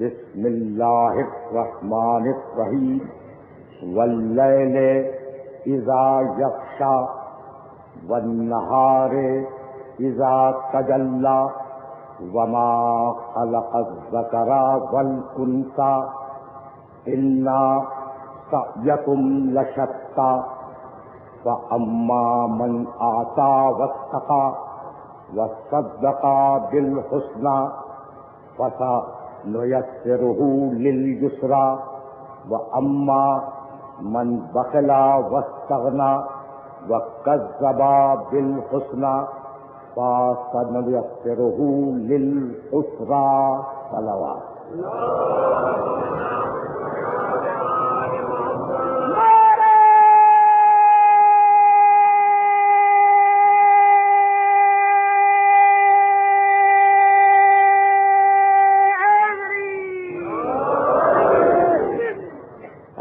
بسم اللہ الرحمن الرحیم واللیل اذا یغشی والنہار اذا تجلی وما خلق الذکر والانثی ان سعیکم لشتی فاما من اعطی واتقی وصدق بالحسنی فسنیسرہ لليسری واما من بخل واستغنی وکذب بالحسنی فسنیسرہ للعسری صلوات.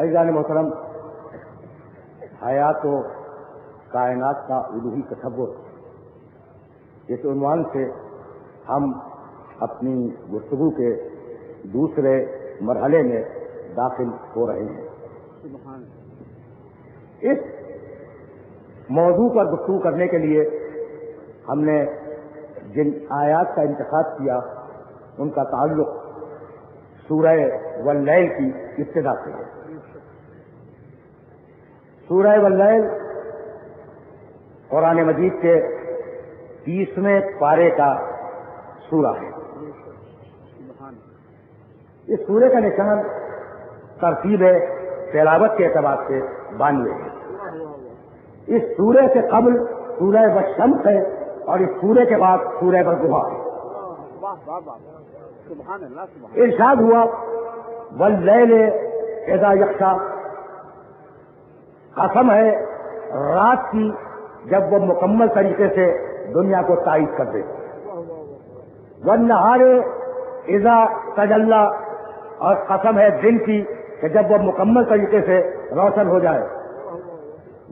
عزیزان محترم، حیات و کائنات کا الوہی تصور، اس عنوان سے ہم اپنی گفتگو کے دوسرے مرحلے میں داخل ہو رہے ہیں. اس موضوع پر گفتگو کرنے کے لیے ہم نے جن آیات کا انتخاب کیا ان کا تعلق سورہ واللیل کی ابتدا سے ہے. سورہ واللیل قرآن مجید کے 30ویں پارے کا سورہ ہے. اس سورے کا نشان ترتیب تلاوت کے اعتبار سے 92 ہے. اس سورے سے قبل سورہ والشمس ہے اور اس سورے کے بعد سورہ والضحیٰ ہے. ارشاد ہوا واللیل اذا یغشی، قسم ہے رات کی جب وہ مکمل طریقے سے دنیا کو تائید کر دے. والنہار اذا تجلی، اور قسم ہے دن کی کہ جب وہ مکمل طریقے سے روشن ہو جائے.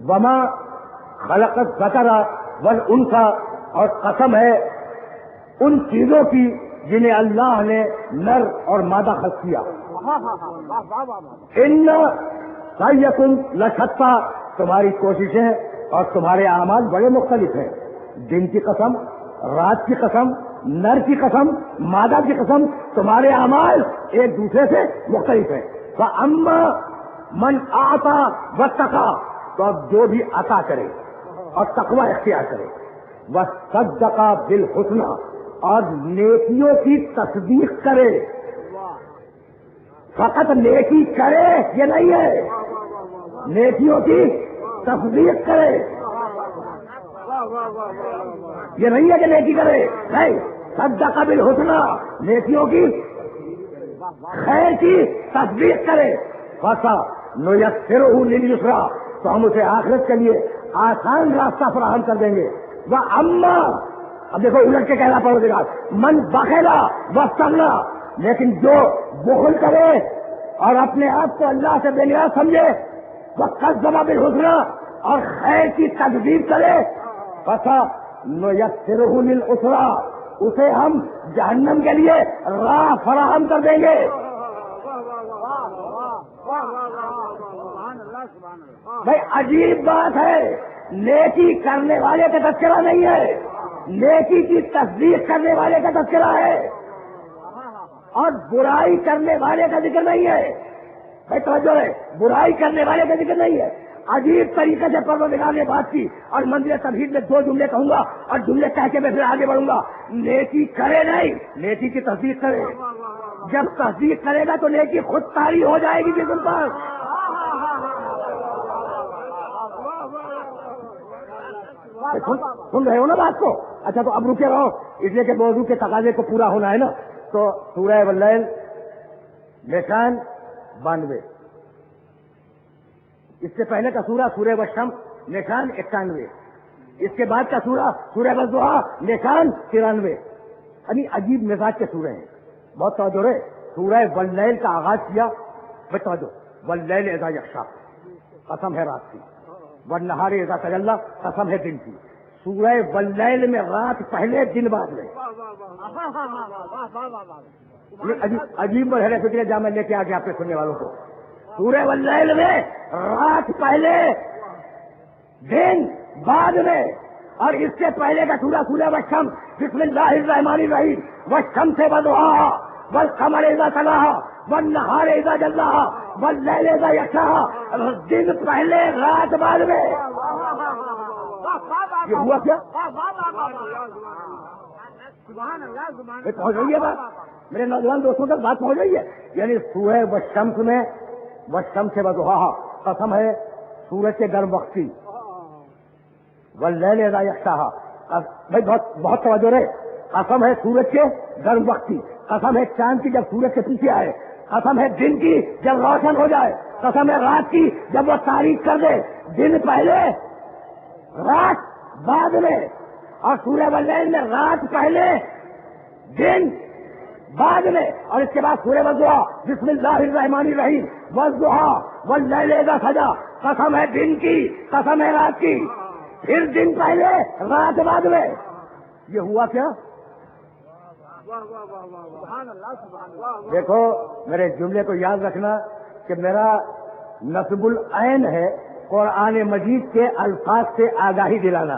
وما خلق الذکر والانثی، اور قسم ہے ان چیزوں کی جنہیں اللہ نے نر اور مادہ خلق کیا. ان سعیکم لشتی، تمہاری کوششیں اور تمہارے اعمال بڑے مختلف ہیں. دن کی قسم، رات کی قسم، نر کی قسم، مادہ کی قسم، تمہارے اعمال ایک دوسرے سے مختلف ہیں. فَأَمَّا مَنْ أَعْطَى وَاتَّقَى، تو اب جو بھی عطا کرے اور تقوی اختیار کرے، وَصَدَّقَ بِالْحُسْنَى، اور نیکیوں کی تصدیق کرے. فقط نیکی کرے یہ نہیں ہے، نیکیوں کی تصدیق کرے. یہ نہیں ہے کہ نیکی کرے، نہیں، صدق بالحسنى، نیکیوں کی خیر کی تصدیق کرے. فسنیسرہ لليسری، تو ہم اسے آخرت کے لیے آسان راستہ فراہم کر دیں گے. واما، اب دیکھو الٹ کے کہنا پڑے گا، من بخل واستغنی، لیکن جو بخل کرے اور اپنے آپ کو اللہ سے بے نیاز سمجھے، وکذب بالحسنى، اور خیر کی تکذیب کرے، فسنیسرہ للعسری، اسے ہم جہنم کے لیے راہ فراہم کر دیں گے. بھائی عجیب بات ہے، نیکی کرنے والے کا تذکرہ نہیں ہے، نیکی کی تصدیق کرنے والے کا تذکرہ ہے، اور برائی کرنے والے کا ذکر نہیں ہے. بھائی توجہ ہے، برائی کرنے والے کا ذکر نہیں ہے. عجیب طریقے سے پروردگار نے بات کی، اور منزل توحید میں 2 جملے کہوں گا اور جملے کہہ کے میں پھر آگے بڑھوں گا. نیکی کرے نہیں، نیکی کی تصدیق کرے. جب تصدیق کرے گا تو نیکی خود طاری ہو جائے گی جسم پر. سن رہے ہو نا بات کو؟ اچھا تو اب رکے رہو، اس لیے کہ موضوع کے تقاضے کو پورا ہونا ہے نا. تو سورہ واللیل نشان 92، اس سے پہلے کا سورہ سورہ والشمس نشان 91، اس کے بعد کا سورہ سورہ والضحیٰ نشان 93. یعنی عجیب مزاج کے سورے ہیں. بہت توجہ رہے. سورہ واللیل کا آغاز کیا، بہت توجہ، واللیل اذا یغشی، قسم ہے رات کی، والنہار اذا تجلی، قسم ہے دن کی. سورہ واللیل میں رات پہلے دن بعد میں. عجیب مرحلے فکر جہاں میں لے کے آ گیا آپ کے سننے والوں کو. سورہ واللیل میں رات پہلے دن بعد میں، اور اس سے پہلے کا سورہ والشمس بسم اللہ الرحمن الرحیم والشمس وضحاها والقمر اذا تلاها والنهار اذا جلاها واللیل اذا یغشاها. دن پہلے رات بعد میں. یہ ہوا کیا؟ پہنچ رہی ہے بات میرے نوجوان دوستوں تک، بات پہنچ رہی ہے. یعنی سورہ والشمس میں والشمس وضحاها قسم ہے سورج کے گرم وقت کی، واللیل اذا یغشاها بھائی بہت توجہ رہے. قسم ہے سورج کے گرم وقت کی، قسم ہے چاند کی جب سورج کے پیچھے آئے، قسم ہے دن کی جب روشن ہو جائے، قسم ہے رات کی جب وہ تاریخ کر دے. دن پہلے رات بعد میں، اور سورہ واللیل میں رات پہلے دن بعد میں، اور اس کے بعد سورہ والضحیٰ بسم اللہ الرحمن الرحیم والضحیٰ واللیل اذا سجا. قسم ہے دن کی، قسم ہے رات کی، پھر دن پہلے رات بعد میں. یہ ہوا کیا؟ دیکھو میرے جملے کو یاد رکھنا کہ میرا نصب العین ہے قرآن مجید کے الفاظ سے آگاہی دلانا.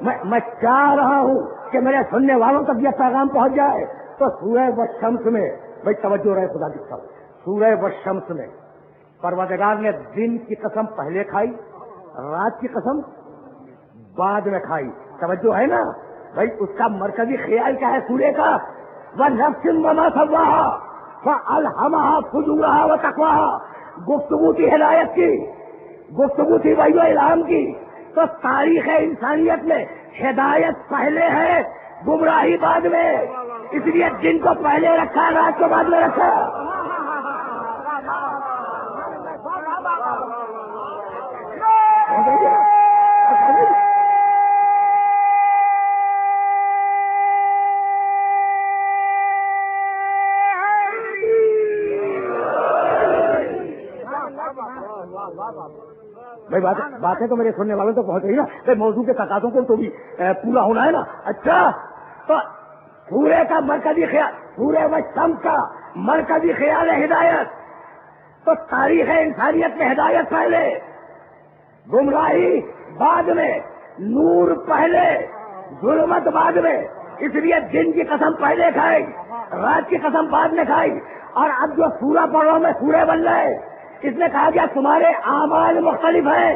میں چاہ رہا ہوں کہ میرے سننے والوں تک یہ پیغام پہنچ جائے. تو سورہ والشمس میں بھائی توجہ رہے خدا کی قسم، سورہ والشمس میں پروردگار نے دن کی قسم پہلے کھائی، رات کی قسم بعد میں کھائی. توجہ ہے نا بھائی؟ اس کا مرکزی خیال کیا ہے سورے کا؟ وَنَفْسٍ وَمَا سَوَّاهَا فَأَلْهَمَهَا فُجُورَهَا وَتَقْوَاهَا. گفتگو کی ہدایت کی، گفتگو تھی وحی و الہام کی. تو تاریخ انسانیت میں ہدایت پہلے ہے، گمراہی بعد میں. اس لیے دن کو پہلے رکھا، رات کو بعد میں رکھا. بھائی باتیں تو میرے سننے والوں تو پہنچ رہی نا. بھائی موضوع کے تقاضوں کو تو بھی پورا ہونا ہے نا. اچھا تو سورہ کا مرکزی خیال، سورہ والشمس کا مرکزی خیال ہے ہدایت. تو تاریخ انسانیت میں ہدایت پہلے، گمراہی بعد میں، نور پہلے، ظلمت بعد میں. اس لیے دن کی قسم پہلے کھائی، رات کی قسم بعد میں کھائی. اور اب جو سورہ پڑھ رہا ہوں میں سورہ واللیل، اس نے کہا گیا تمہارے اعمال مختلف ہیں،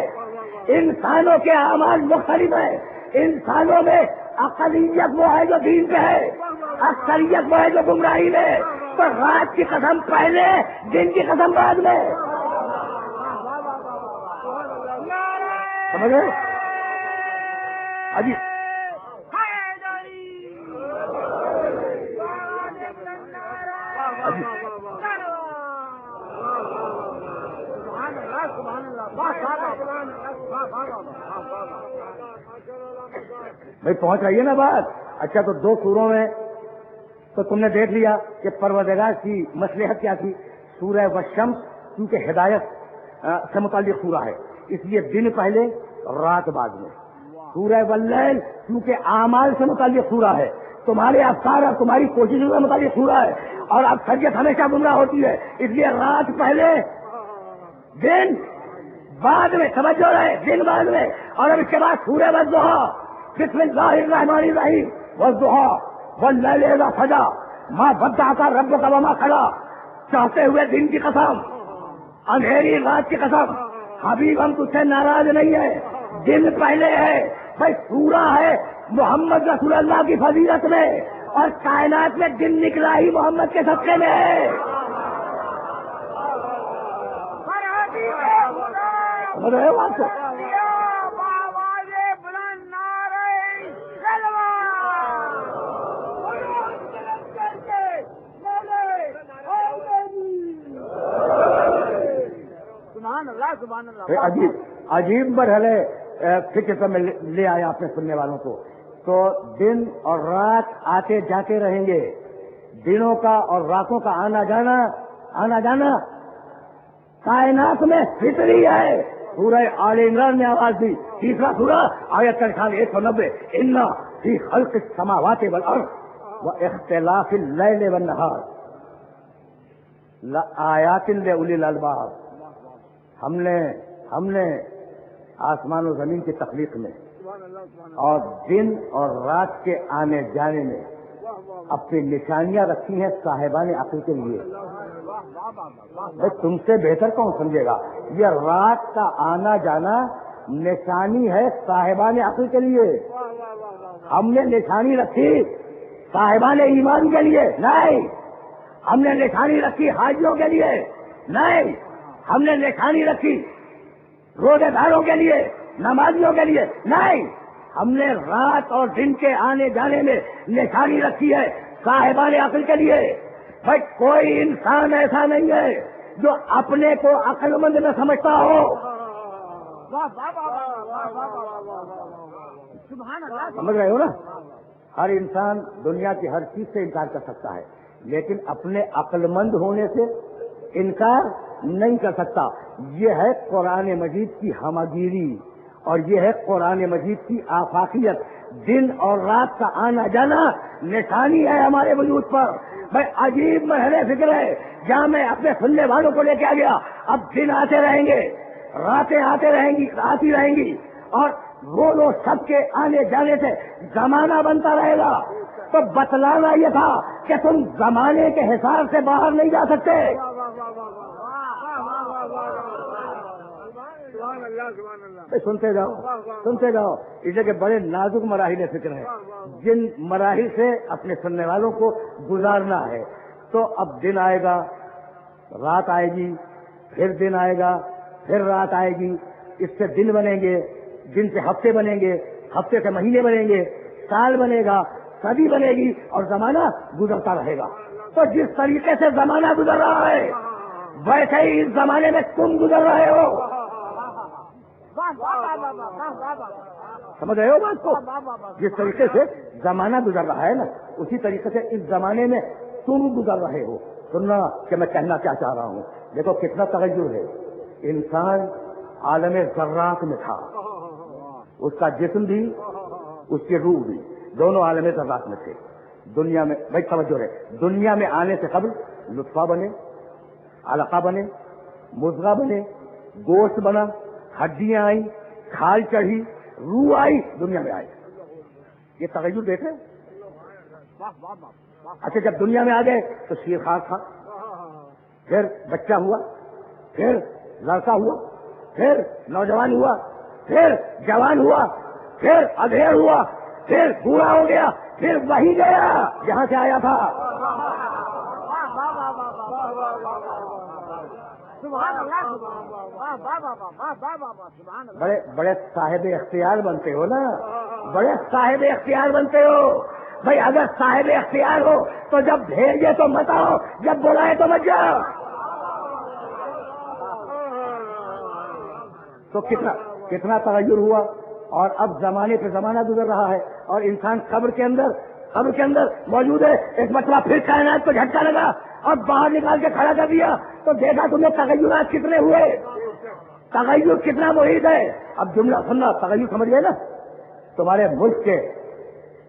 انسانوں کے اعمال مختلف ہیں. انسانوں میں اقلیت وہ ہے جو دین پہ ہے، اکثریت وہ ہے جو گمراہی میں. تو رات کی قسم پہلے، دن کی قسم بعد میں. سمجھ گئے؟ بھائی پہنچ رہی ہے نا بات. اچھا تو دو سوروں میں تو تم نے دیکھ لیا کہ پروردگار کی مصلحت کیا تھی. سورہ والشمس کیونکہ ہدایت سے متعلق سورہ ہے، اس لیے دن پہلے رات بعد میں. سورہ واللیل کیونکہ اعمال سے متعلق سورہ ہے، تمہارے افکار اور تمہاری کوششوں سے متعلق سورہ ہے، اور اکثریت ہمیشہ گمراہ ہوتی ہے. اس لیے رات پہلے، دن بعد میں. سمجھو رہے، دن بعد میں. اور اب اس کے بعد سورہ والضحیٰ بسم اللہ الرحمن الرحیم والضحیٰ واللیل اذا سجا ما ودعک ربک وما قلی. چاہتے ہوئے دن کی قسم، اندھیری رات کی قسم. حبیب ہم تجھ سے ناراض نہیں ہے، دن پہلے ہے. بھائی سورہ ہے محمد رسول اللہ کی فضیلت میں، اور کائنات میں دن نکلا ہی محمد کے صدقے میں ہے. عجیب مرحلے فکر پر میں لے آیا اپنے سننے والوں کو. تو دن اور رات آتے جاتے رہیں گے، دنوں کا اور راتوں کا آنا جانا کائنات میں فطری ہے. سورہ آل عمران نے آواز دی، تیسرا سورہ آیت کا نشان 190 ان فی خلق السماوات والارض واختلاف اللیل والنہار لآیات لأولی الالباب. ہم نے آسمان و زمین کی تخلیق میں اور دن اور رات کے آنے جانے میں اپنی نشانیاں رکھی ہیں صاحبان عقل کے لیے. تم سے بہتر کون سمجھے گا؟ یہ رات کا آنا جانا نشانی ہے صاحبان عقل کے لیے. ہم نے نشانی رکھی صاحبان ایمان کے لیے نہیں. ہم نے نشانی رکھی حاجیوں کے لیے نہیں. ہم نے نشانی رکھی روزے داروں کے لیے نمازیوں کے لیے نہیں. ہم نے رات اور دن کے آنے جانے میں نشانی رکھی ہے صاحبان عقل کے لیے. بھائی کوئی انسان ایسا نہیں ہے جو اپنے کو عقل مند نہ سمجھتا ہو. سمجھ رہے ہو نا؟ ہر انسان دنیا کی ہر چیز سے انکار کر سکتا ہے لیکن اپنے عقل مند ہونے سے انکار نہیں کر سکتا. یہ ہے قرآن مجید کی ہمگیری اور یہ ہے قرآن مجید کی آفاقیت. دن اور رات کا آنا جانا نشانی ہے ہمارے وجود پر. بھائی عجیب محل فکر ہے جہاں میں اپنے سننے والوں کو لے کے آ گیا. اب دن آتے رہیں گے، راتیں آتی رہیں گی اور وہ سب کے آنے جانے سے زمانہ بنتا رہے گا. تو بتلانا یہ تھا کہ تم زمانے کے حساب سے باہر نہیں جا سکتے. سنتے جاؤ اس لیے کہ بڑے نازک مراحل فکر ہیں جن مراحل سے اپنے سننے والوں کو گزارنا ہے. تو اب دن آئے گا، رات آئے گی، پھر دن آئے گا، پھر رات آئے گی. اس سے دن بنیں گے، دن سے ہفتے بنیں گے، ہفتے سے مہینے بنیں گے، سال بنے گا، صدی بنے گی اور زمانہ گزرتا رہے گا. تو جس طریقے سے زمانہ گزر رہا ہے ویسے ہی اس زمانے میں تم گزر رہے ہو. سمجھ رہے ہو بات کو؟ جس طریقے سے زمانہ گزر رہا ہے نا اسی طریقے سے اس زمانے میں تم گزر رہے ہو. سننا کہ میں کہنا کیا چاہ رہا ہوں. دیکھو کتنا تغیر ہے. انسان عالم ذرات میں تھا، اس کا جسم بھی اس کی روح بھی دونوں عالم ذرات میں تھے. دنیا میں بھائی توجہ ہے، دنیا میں آنے سے قبل لطفہ بنے، علقہ بنے، مضغہ بنے، گوشت بنا، ہڈیاں آئی، کھال چڑھی، روح آئی، دنیا میں آئی. یہ تغیر دیکھے. اچھا جب دنیا میں آ گئے تو شیر خاص تھا، پھر بچہ ہوا، پھر لڑکا ہوا، پھر نوجوان ہوا، پھر جوان ہوا، پھر ادھیڑ ہوا، پھر بوڑھا ہو گیا، پھر وہی گیا جہاں سے آیا تھا. بڑے صاحب اختیار بنتے ہو نا، بڑے صاحب اختیار بنتے ہو. بھائی اگر صاحب اختیار ہو تو جب بھیجے تو مت آؤ، جب بلائے تو مت جاؤ. تو کتنا تغیر ہوا. اور اب زمانے پہ زمانہ گزر رہا ہے اور انسان قبر کے اندر موجود ہے. ایک مرتبہ پھر کائنات کو جھٹکا لگا اور باہر نکال کے کھڑا کر دیا تو دیکھا تم نے تغیرات کتنے ہوئے، تغیر کتنا محیط ہے. اب جملہ سننا، تغیر سمجھ گئے نا. تمہارے ملک کے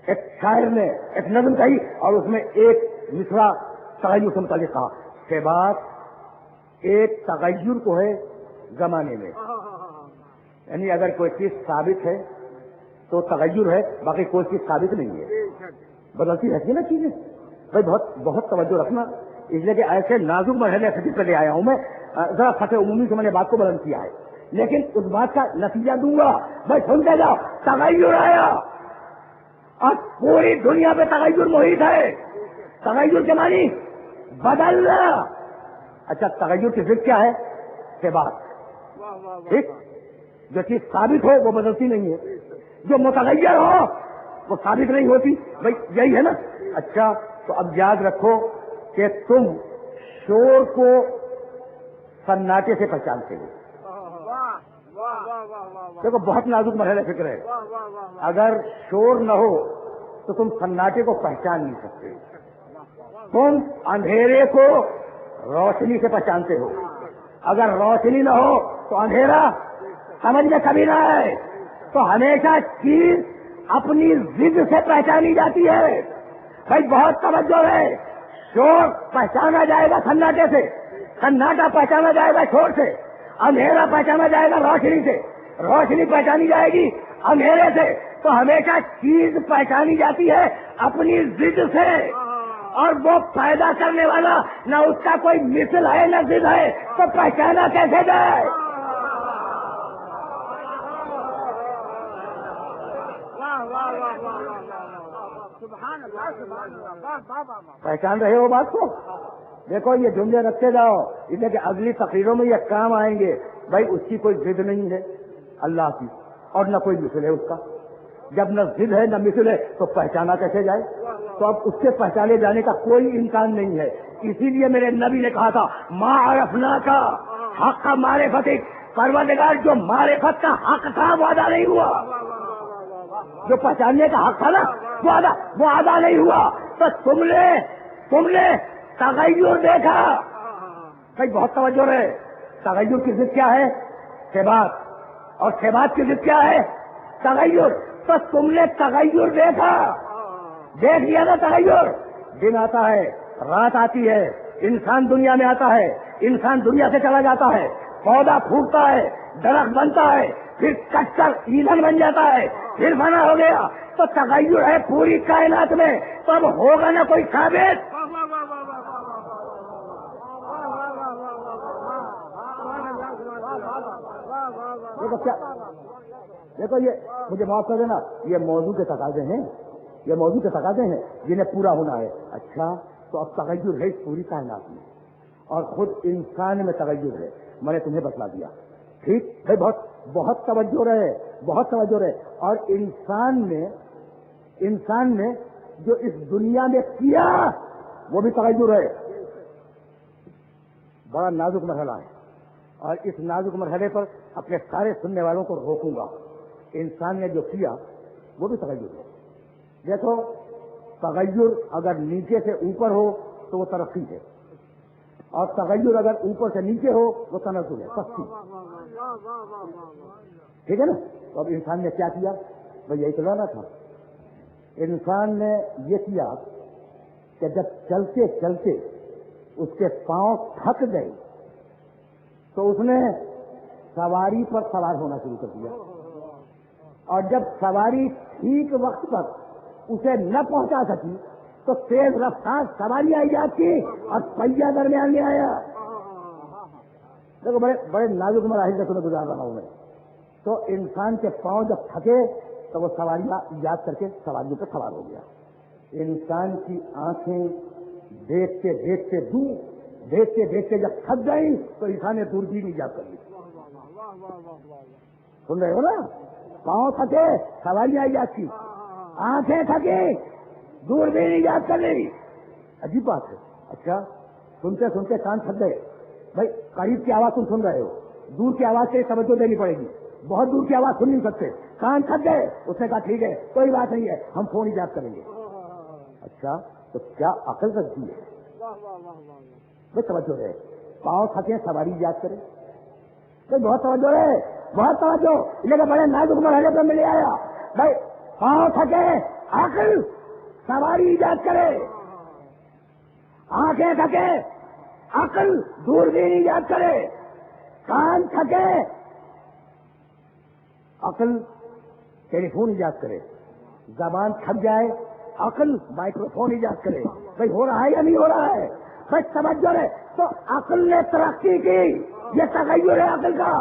ایک شاعر نے ایک نظم کہی اور اس میں ایک مصرع تغیر سے متعلق کہا کہ بات ایک تغیر کو ہے زمانے میں، یعنی اگر کوئی چیز ثابت ہے تو تغیر ہے، باقی کوئی چیز ثابت نہیں ہے، بدلتی رہتی ہے نا چیزیں. بھائی بہت توجہ رکھنا، اس لیے کہ ایسے نازک مرحلے پہ لے آیا ہوں میں. ذرا فتح عمومی سے میں نے بات کو بلند کیا ہے لیکن اس بات کا نتیجہ دوں گا. بھائی سنتے جاؤ، تغیر آیا اور پوری دنیا پہ تغیر محیط ہے. تغیر کے معنی بدلنا. اچھا تغیر کی ضد کیا ہے؟ ثبات. ٹھیک، جو چیز ثابت ہو وہ بدلتی نہیں ہے، جو متغیر ہو وہ ثابت نہیں ہوتی. بھائی یہی ہے نا. اچھا تو اب یاد رکھو کہ تم شور کو سناٹے سے پہچانتے ہو. دیکھو بہت نازک مرحلہ فکر ہے. اگر شور نہ ہو تو تم سناٹے کو پہچان نہیں سکتے. تم اندھیرے کو روشنی سے پہچانتے ہو، اگر روشنی نہ ہو تو اندھیرا سمجھ میں کبھی نہ آئے. تو ہمیشہ چیز اپنی ضد سے پہچانی جاتی ہے. بھائی بہت توجہ ہے. شور پہچانا جائے گا سناٹے سے, سناٹا پہچانا جائے گا شور سے, اندھیرا پہچانا جائے گا روشنی سے, روشنی پہچانی جائے گی اندھیرے سے. تو ہمیشہ چیز پہچانی جاتی ہے اپنی ضد سے, اور وہ پیدا کرنے والا نہ اس کا کوئی مثل ہے نہ ضد ہے, تو پہچانا کیسے جائے؟ پہچان رہے ہو بات کو؟ دیکھو یہ جملے رکھتے جاؤ, اس لیے کہ اگلی تقریروں میں یہ کام آئیں گے. بھائی اس کی کوئی ضد نہیں ہے اللہ کی, اور نہ کوئی مثل ہے اس کا. جب نہ ضد ہے نہ مثل ہے تو پہچانا کیسے جائے؟ تو اب اس سے پہچانے جانے کا کوئی امکان نہیں ہے. اسی لیے میرے نبی نے کہا تھا ما عرفنا کا حق کا معرفتک, پروردگار جو معرفت کا حق تھا وہ ادا نہیں ہوا, جو پہچاننے کا حق تھا نا وہ ادا نہیں ہوا. تو تم نے تغیر دیکھا. بھائی بہت توجہ رہے. تغیر کی ضد کیا ہے؟ ثبات, اور ثبات کی ضد کیا ہے؟ تغیر. تو تم نے تغیر دیکھا, دیکھ لیا نا تغیر. دن آتا ہے, رات آتی ہے, انسان دنیا میں آتا ہے, انسان دنیا سے چلا جاتا ہے, پودا پھوٹتا ہے, درخت بنتا ہے, پھر کٹ کر ایندھن بن جاتا ہے, پھر فنا ہو گیا. تو تغیر ہے پوری کائنات میں. تو اب ہوگا نا کوئی ثابت؟ دیکھو یہ مجھے معاف کر دینا, یہ موضوع کے تقاضے ہیں, یہ موضوع کے تقاضے ہیں جنہیں پورا ہونا ہے. اچھا تو اب تغیر ہے پوری کائنات میں, اور خود انسان میں تغیر ہے. میں نے تمہیں بتلا دیا. ٹھیک بھائی, بہت توجہ رہے, بہت توجہ رہے. اور انسان نے جو اس دنیا میں کیا وہ بھی تغیر ہے. بڑا نازک مرحلہ ہے, اور اس نازک مرحلے پر اپنے سارے سننے والوں کو روکوں گا. انسان نے جو کیا وہ بھی تغیر ہے. دیکھو تغیر اگر نیچے سے اوپر ہو تو وہ ترقی ہے, اور تغیر اگر اوپر سے نیچے ہو وہ تنزل ہے, پستی. ٹھیک ہے نا. تو اب انسان نے کیا کیا؟ بھائی یہی تو لانا تھا. انسان نے یہ کیا کہ جب چلتے چلتے اس کے پاؤں تھک گئے تو اس نے سواری پر سوار ہونا شروع کر دیا, اور جب سواری ٹھیک وقت پر اسے نہ پہنچا سکی تو تیز رفتار سواری آئی جاتی اور پہیا درمیان میں آیا. دیکھو بڑے نازک مراحل سے تمہیں گزار رہا ہوں میں. تو انسان کے پاؤں جب تھکے تو وہ سواریاں ایجاد کر کے سواریوں پہ سوار ہو گیا. انسان کی آنکھیں دیکھتے دیکھتے دور, دیکھتے دیکھتے جب تھک گئی تو انسان نے دوربین ایجاد کر لی. سن رہے ہو نا؟ پاؤں تھکے سواریاں ایجاد کی, آنکھیں تھکی دوربین ایجاد کر لی. عجیب بات ہے. اچھا سنتے سنتے کان تھک گئے. بھائی قریب کی آواز تم سن رہے ہو, دور کی آواز سے توجہ دینی پڑے گی. بہت دور کی آواز سن نہیں سکتے, کان تھک گئے. اس نے کہا ٹھیک ہے کوئی بات نہیں ہے, ہم فون ایجاد کریں گے. اچھا تو کیا عقل رکھتی ہے؟ بھائی توجہ رہے. پاؤں تھکے سواری ایجاد کرے. بھائی بہت توجہ رہے, بہت توجہ. لیکن بڑے نازک مرحلے پہ ملے آیا. بھائی پاؤں تھکے عقل سواری ایجاد کرے, آنکھیں تھکے عقل دوربین ایجاد کرے, کان تھکے عقل ٹیلی فون ایجاد کرے, زبان تھک جائے عقل مائکرو فون ایجاد کرے. بھائی ہو رہا ہے یا نہیں ہو رہا ہے؟ بھائی توجہ رہے. تو عقل نے ترقی کی, یہ تغیر ہے عقل کا.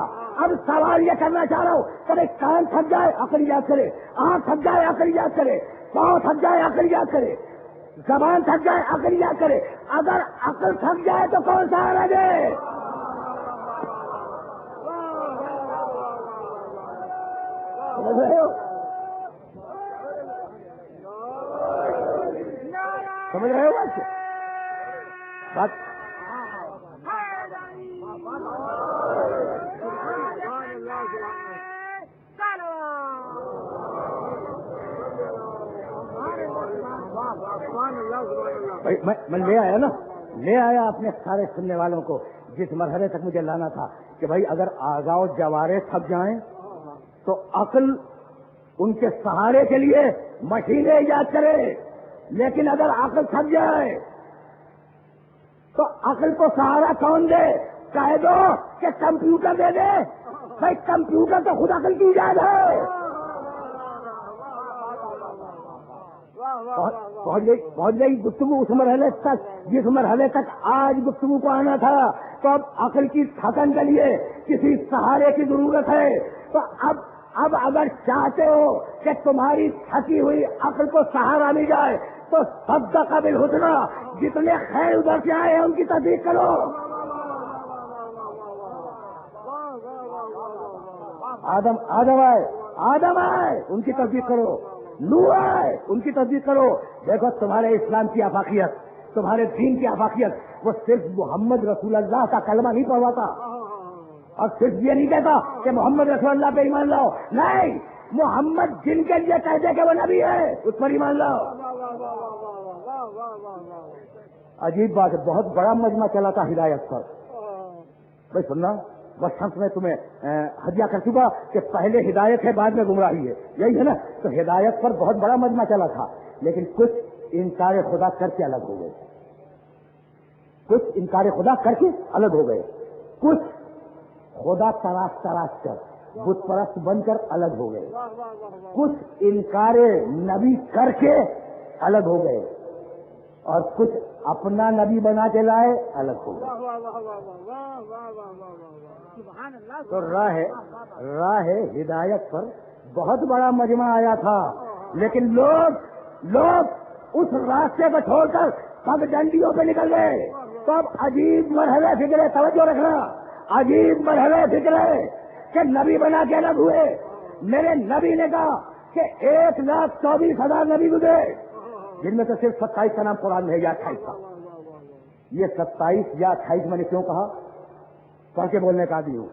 اب سوال یہ کرنا چاہ رہا ہوں کہ بھائی کان تھک جائے عقل ایجاد کرے, آنکھ تھک جائے عقل ایجاد کرے, پاؤں تھک جائے عقل ایجاد کرے, زبان تھک جائے عقل ایجاد کرے. اگر عقل تھک جائے تو کون سا آ رہے؟ سمجھ رہے ہو؟ سمجھ رہے ہو بات؟ میں لے آیا نا, لے آیا اپنے سارے سننے والوں کو جس مرحلے تک مجھے لانا تھا کہ بھائی اگر اعضاء و جوارے تھک جائیں تو عقل ان کے سہارے کے لیے مشینیں ایجاد کرے. لیکن اگر عقل تھک جائے تو عقل کو سہارا کون دے؟ کہہ دو کہ کمپیوٹر دے دے. بھائی کمپیوٹر تو خود عقل کی ایجاد ہے. پہنچ گئی گفتگو اس مرحلے تک جس مرحلے تک آج گفتگو کو آنا تھا. تو اب عقل کی تھکن کے لیے کسی سہارے کی ضرورت ہے. تو اب اگر چاہتے ہو کہ تمہاری تھکی ہوئی عقل کو سہارا مل جائے تو صدق بالحسنی، جتنے خیر ادھر سے آئے ہیں ان کی تصدیق کرو. آدم آئے ان کی تصدیق کرو. نوح آئے ان کی تصدیق کرو. دیکھو تمہارے اسلام کی آفاقیت، تمہارے دین کی آفاقیت، وہ صرف محمد رسول اللہ کا کلمہ نہیں پڑھواتا اور صرف یہ نہیں کہتا کہ محمد رسول اللہ پہ ایمان لاؤ. نہیں، محمد جن کے لیے کہتے کہ وہ نبی ہے اس پر ایمان لاؤ. عجیب بات ہے، بہت بڑا مجمع چلا تھا ہدایت پر. بھائی سننا، بس ہم میں تمہیں ہدیہ کر چکا کہ پہلے ہدایت ہے بعد میں گمراہی ہے، یہی ہے نا. تو ہدایت پر بہت بڑا مجمع چلا تھا، لیکن کچھ انکار خدا کر کے الگ ہو گئے، کچھ انکار خدا کر کے الگ ہو گئے، کچھ خدا تراش کر بت پرست بن کر الگ ہو گئے، کچھ انکار نبی کر کے الگ ہو گئے، اور کچھ اپنا نبی بنا کے لائے الگ ہو گئے. تو راہ ہدایت پر بہت بڑا مجمع آیا تھا، لیکن لوگ اس راستے کو چھوڑ کر پگ ڈنڈیوں پہ نکل گئے. تو اب عجیب مرحلے فکرے، توجہ رکھنا، عجیب مرحلے فکرے کہ نبی بنا کے الگ ہوئے. میرے نبی نے کہا کہ 1,24,000 نبی گزرے، جن میں سے صرف 27 کا نام قرآن میں ہے یا 28 کا. یہ 27 یا 28 میں نے کیوں کہا؟ پڑھ کے بولنے کا عادی ہوں.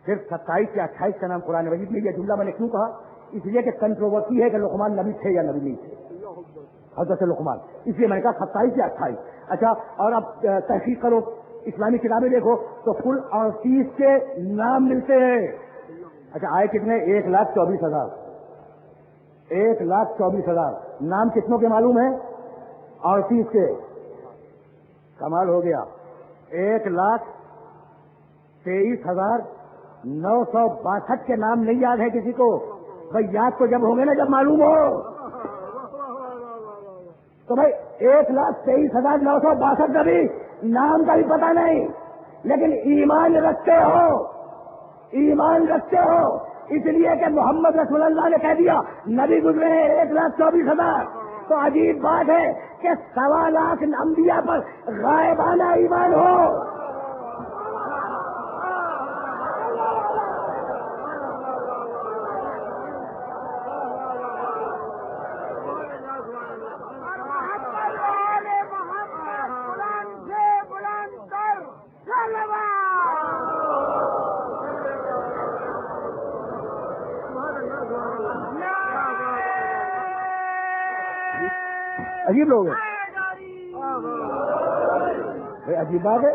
صرف 27 یا 28 کا نام قرآن مجید میں، یہ جملہ میں نے کیوں کہا؟ اس لیے کہ کنٹروورسی ہے کہ لقمان نبی تھے یا نبی نہیں تھے، حضرت لقمان. اس لیے میں نے کہا 27 یا 28. اچھا، اور اب تحقیق کرو، اسلامی کتابیں دیکھو تو کل 38 کے نام ملتے ہیں. اچھا، آئے کتنے؟ 1,24,000. 1,24,000 نام کتنوں کے معلوم ہیں؟ 38 کے. کمال ہو گیا. 1,23,962 کے نام نہیں یاد ہے کسی کو؟ بھائی یاد تو جب ہوں گے نا جب معلوم ہو. تو بھائی 1,23,962 کا بھی نام کا بھی پتہ نہیں، لیکن ایمان رکھتے ہو اس لیے کہ محمد رسول اللہ نے کہہ دیا نبی گزرے ہیں 1,24,000. تو عجیب بات ہے کہ 1.25 لاکھ انبیاء پر غائبانہ ایمان ہو. عجیب لوگ ہیں بھائی، عجیب بات ہے.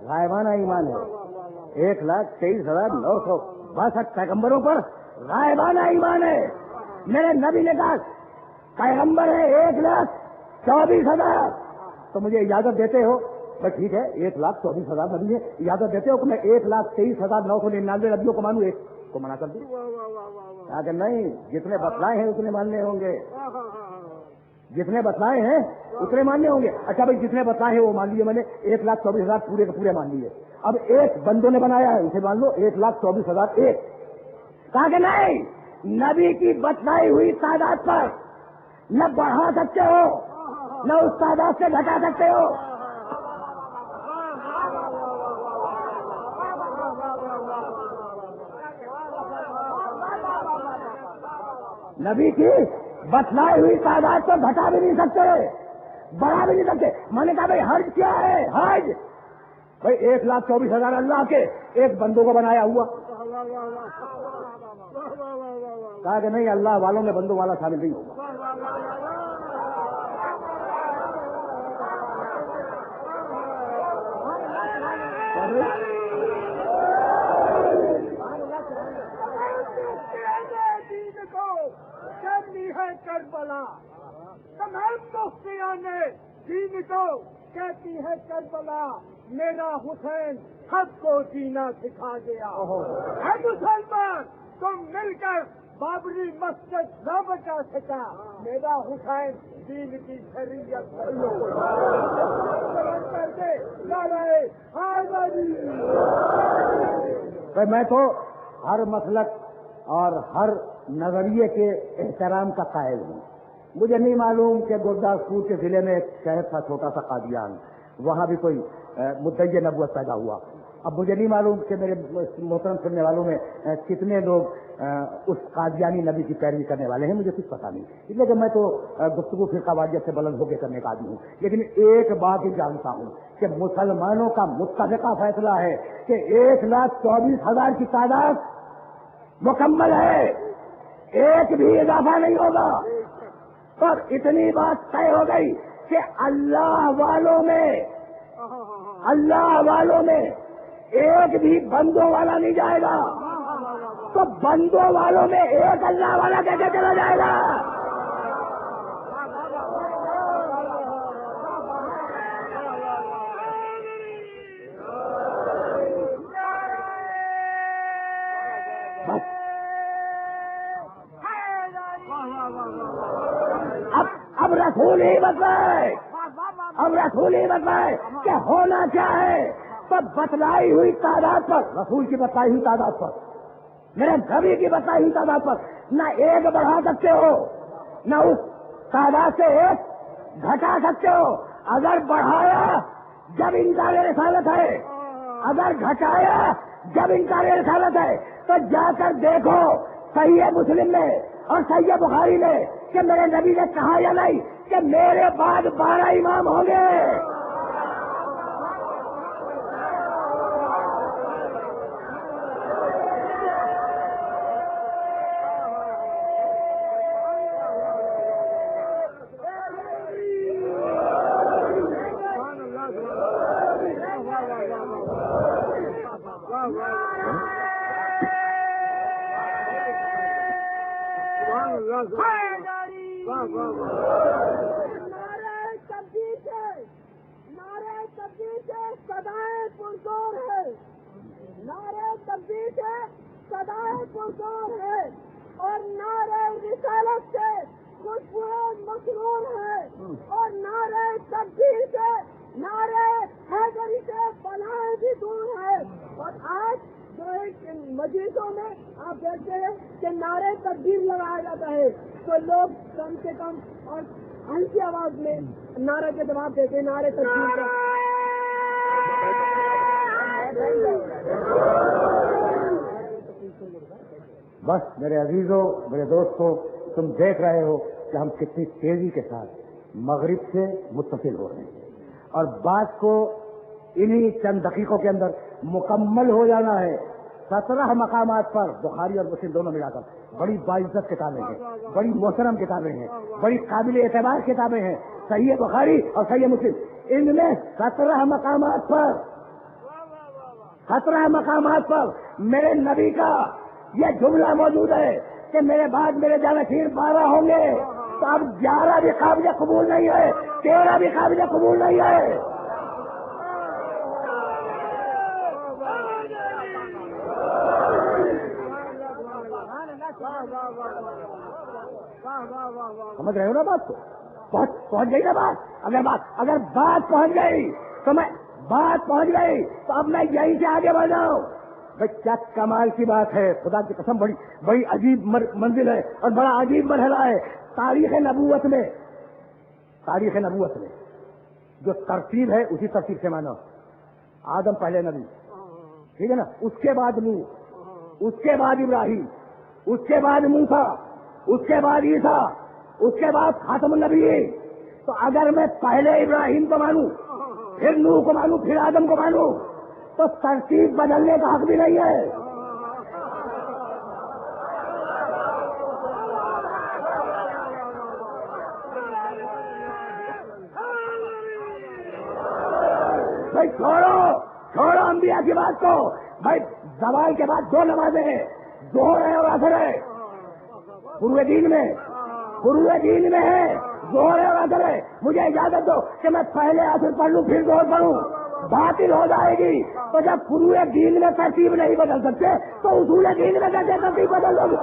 غائبانہ ایمان ہے. 1,23,962 پیغمبروں پر غائبانہ ایمان ہے. میرے نبی نے کہا پیغمبر ہے 1,24,000. تو مجھے اجازت دیتے ہو؟ بس ٹھیک ہے، 1,24,000 نبی ہے، اجازت دیتے ہو کہ میں 1,23,999 نبیوں کو مانوں، ایک کو منع کر دوں؟ کہ نہیں، جتنے بتلائے ہیں اتنے ماننے ہوں گے، جتنے بتلائے ہیں اتنے ماننے ہوں گے. اچھا بھائی، جتنے بتلائے ہیں وہ مان لیے میں نے، 1,24,000 پورے کے پورے مان لیے. اب ایک بندوں نے بنایا ہے، اسے مان لو 1,24,000 ایک. کہا کہ نہیں، نبی کی بتلائی ہوئی تعداد پر نہ بڑھا سکتے ہو نہ اس تعداد سے گھٹا سکتے ہو. نبی کی بتلائی ہوئی تعداد کو گھٹا بھی نہیں سکتے، بڑھا بھی نہیں سکتے. میں نے کہا بھائی حج کیا ہے؟ بھائی 1,24,000 اللہ کے ایک بندوں کو بنایا ہوا. کہا کہ نہیں اللہ والوں میں بندوں والا شامل نہیں ہوگا. کربلا تمام دوستیاں نے دین کو کہتی ہے کربلا میرا حسین سب کو جینا سکھا گیا. اے مسلمان تم مل کر بابری مسجد نہ بچا سکا میرا حسین دین کی شریعت کر دے میں تو ہر مسلک اور ہر نظریے کے احترام کا قائل ہوں. مجھے نہیں معلوم کہ گرداسپور کے ضلع میں ایک شہر تھا چھوٹا سا قادیان, وہاں بھی کوئی مدعی نبوت پیدا ہوا. اب مجھے نہیں معلوم کہ میرے محترم سننے والوں میں کتنے لوگ اس قادیانی نبی کی پیروی کرنے والے ہیں, مجھے کچھ پتا نہیں, اس لیے کہ میں تو گفتگو فرقہ واریت سے بلند ہو کے کرنے کا آدمی ہوں. لیکن ایک بات ہی جانتا ہوں کہ مسلمانوں کا متفقہ فیصلہ ہے کہ 1,24,000 کی تعداد مکمل ہے, ایک بھی اضافہ نہیں ہوگا. پر اتنی بات طے ہو گئی کہ اللہ والوں میں ایک بھی بندوں والا نہیں جائے گا, تو بندوں والوں میں ایک اللہ والا کیسے چلا جائے گا؟ اب رسول ہی بتائے کہ ہونا کیا ہے. تو بتلائی ہوئی تعداد پر, رسول کی بتلائی ہوئی تعداد پر, میرے نبی کی بتلائی ہوئی تعداد پر نہ ایک بڑھا سکتے ہو نہ اس تعداد سے ایک گھٹا سکتے ہو. اگر بڑھایا جب انکار رسالت ہے, اگر گھٹایا جب انکار رسالت ہے, تو جا کر دیکھو صحیح مسلم میں اور صحیح بخاری میں کہ میرے نبی نے کہا یا نہیں کہ میرے بعد 12 امام ہوں گے. سدائے پرزور ہے اور نعرہ رسالت سے خوشبوئے مسرور ہے اور نعرہ تکبیر سے نعرہ حیدری سے بلائیں بھی دور ہے. اور آج جو مجلسوں میں آپ دیکھتے ہیں کہ نعرہ تکبیر لگایا جاتا ہے تو لوگ کم سے کم اور ہلکی آواز میں نعرہ کے جواب دیتے ہیں نعرہ تکبیر کا. بس میرے عزیزوں, میرے دوستوں, تم دیکھ رہے ہو کہ ہم کتنی تیزی کے ساتھ مغرب سے متصل ہو رہے ہیں اور بات کو انہی چند دقیقوں کے اندر مکمل ہو جانا ہے. 17 مقامات پر بخاری اور مسلم دونوں ملا کر بڑی باعزت کتابیں ہیں, بڑی محترم کتابیں ہیں, بڑی قابل اعتبار کتابیں ہیں. صحیح بخاری اور صحیح مسلم, ان میں 17 مقامات پر میرے نبی کا یہ جملہ موجود ہے کہ میرے بعد میرے جانشین 12 ہوں گے. تو اب 11 بھی قابل قبول نہیں ہے, 13 بھی قابل قبول نہیں ہے. سمجھ رہے ہو نا بات کو؟ پہنچ گئی نا بات. اگر بات پہنچ گئی تو بات پہنچ گئی تو اب میں یہیں سے آگے بڑھ جاؤں. کیا کمال کی بات ہے, خدا کی قسم بڑی عجیب منزل ہے اور بڑا عجیب مرحلہ ہے. تاریخ نبوت میں جو ترتیب ہے اسی ترتیب سے مانو. آدم پہلے نبی, ٹھیک ہے نا, اس کے بعد نوح, اس کے بعد ابراہیم, اس کے بعد موسیٰ, اس کے بعد عیسیٰ, اس کے بعد خاتم النبی. تو اگر میں پہلے ابراہیم کو مانوں, پھر نوح کو مانوں, پھر آدم کو مانوں, تو ترتیب بدلنے کا حق بھی نہیں ہے. بھائی چھوڑو انبیاء کی بات کو. بھائی زوال کے بعد 2 نمازیں ہیں, ظہر ہے اور عصر ہے. پورے دین میں ہے, ظہر ہے اور عصر ہے. مجھے اجازت دو کہ میں پہلے عصر پڑھ لوں پھر ظہر پڑھوں, باطل ہو جائے گی. تو جب پورے دین میں ترتیب نہیں بدل سکتے تو اصول دین میں کیسے ترتیب بدل دو گے؟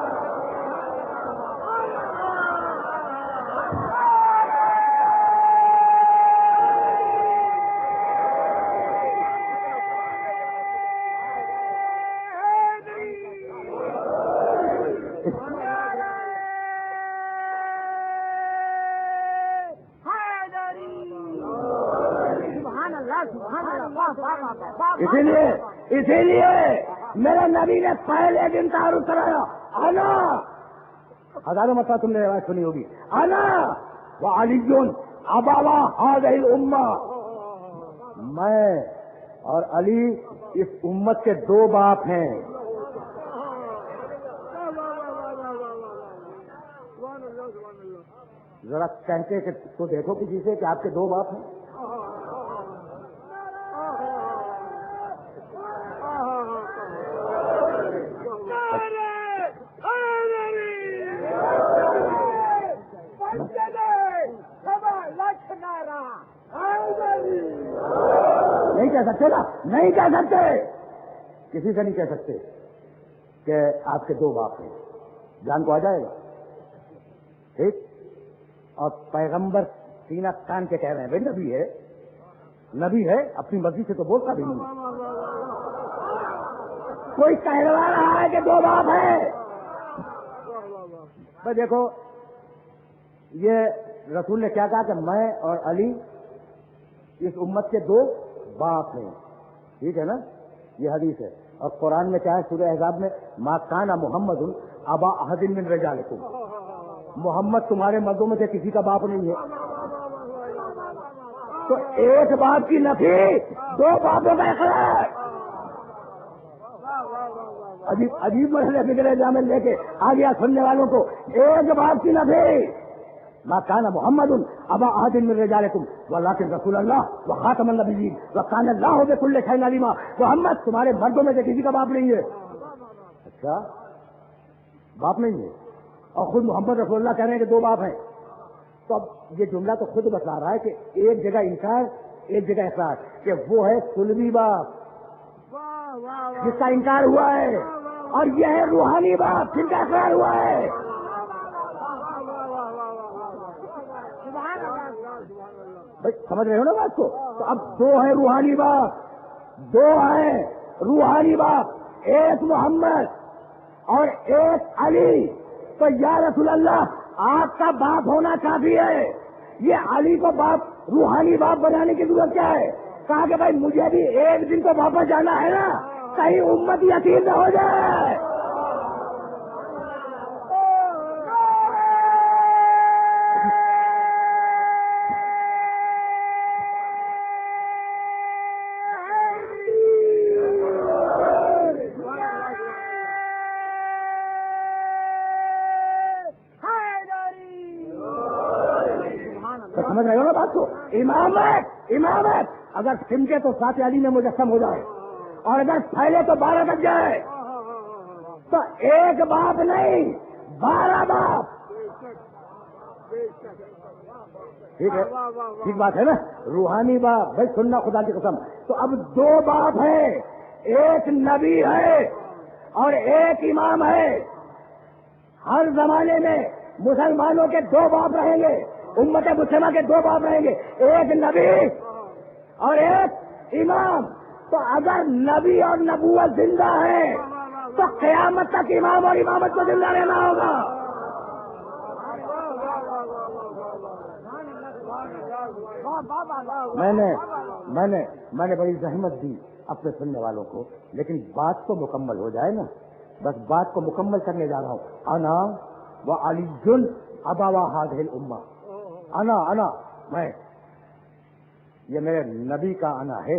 اسی لیے میرے نبی نے پہلے دن تعارف کرایا, انا, ہزاروں مرتبہ تم نے روایت سنی ہوگی, انا وعلی ابوا هذه الامہ, میں اور علی اس امت کے 2 باپ ہیں. ذرا کہتے کہ تو دیکھو کسی سے کہ آپ کے 2 باپ ہیں. نہیں کہہ سکتے نا, نہیں کہہ سکتے, کسی سے نہیں کہہ سکتے کہ آپ کے 2 باپ ہیں. جان کو آ جائے گا, ٹھیک. اور پیغمبر سینہ تان کے کہہ رہے ہیں بھائی نبی ہے, اپنی مرضی سے تو بولتا بھی نہیں. کوئی کہلوا رہا ہے کہ 2 باپ ہیں. بھائی دیکھو یہ رسول نے کیا کہا کہ میں اور علی اس امت کے 2 باپ ہیں, ٹھیک ہے نا, یہ حدیث ہے. اور قرآن میں کیا ہے سورہ احزاب میں, ما کان محمد ابا احد من رجالکم, محمد تمہارے مردوں میں سے کسی کا باپ نہیں ہے. تو ایک باپ کی نفی 2 باپوں کا اقرار. عجیب مرحلے فکر جامع لے کے آ گیا سننے والوں کو. ایک باپ کی نفی, ما کان محمد ابا احد من رجالکم ولکن رسول اللہ وخاتم النبیین وکان اللہ بکل شیء علیما. محمد تمہارے مردوں میں سے کسی کا باپ نہیں ہے. اچھا باپ نہیں ہے, اور خود محمد رسول اللہ کہہ رہے ہیں کہ 2 باپ ہیں. تو اب یہ جملہ تو خود بتلا رہا ہے کہ ایک جگہ انکار ایک جگہ اقرار, کہ وہ ہے صلبی باپ جس کا انکار ہوا ہے, اور یہ ہے روحانی باپ جن کا اقرار ہوا ہے. بھائی سمجھ رہے ہو نا بات کو. تو اب 2 ہیں روحانی باپ, 2 ہیں روحانی باپ, ایک محمد اور ایک علی. تو یا رسول اللہ آپ کا باپ ہونا کافی ہے, یہ علی کو باپ روحانی باپ بنانے کی ضرورت کیا ہے؟ کہا کہ بھائی مجھے بھی ایک دن تو واپس جانا ہے نا, کہیں امت یتیم نہ ہو جائے. سمجھ رہے ہو نا بات کو. امامت اگر سمجھے تو 7 علی میں مجسم ہو جائے, اور اگر پھیلے تو 12 تک جائے. تو ایک باپ نہیں 12 باپ. ٹھیک ہے, ٹھیک بات ہے نا, روحانی باپ. بھائی سننا خدا کی قسم. تو اب 2 باپ ہیں, ایک نبی ہے اور ایک امام ہے. ہر زمانے میں مسلمانوں کے 2 باپ رہیں گے, امت مسلمہ کے 2 باپ رہیں گے, ایک نبی اور ایک امام. تو اگر نبی اور نبوت زندہ ہے تو قیامت تک امام اور امامت کو زندہ رہنا ہوگا. میں نے بڑی زحمت دی اپنے سننے والوں کو, لیکن بات تو مکمل ہو جائے نا. بس بات کو مکمل کرنے جا رہا ہوں. انا وعلی ابوا هذه الامہ. انا میں, یہ میرے نبی کا انا ہے.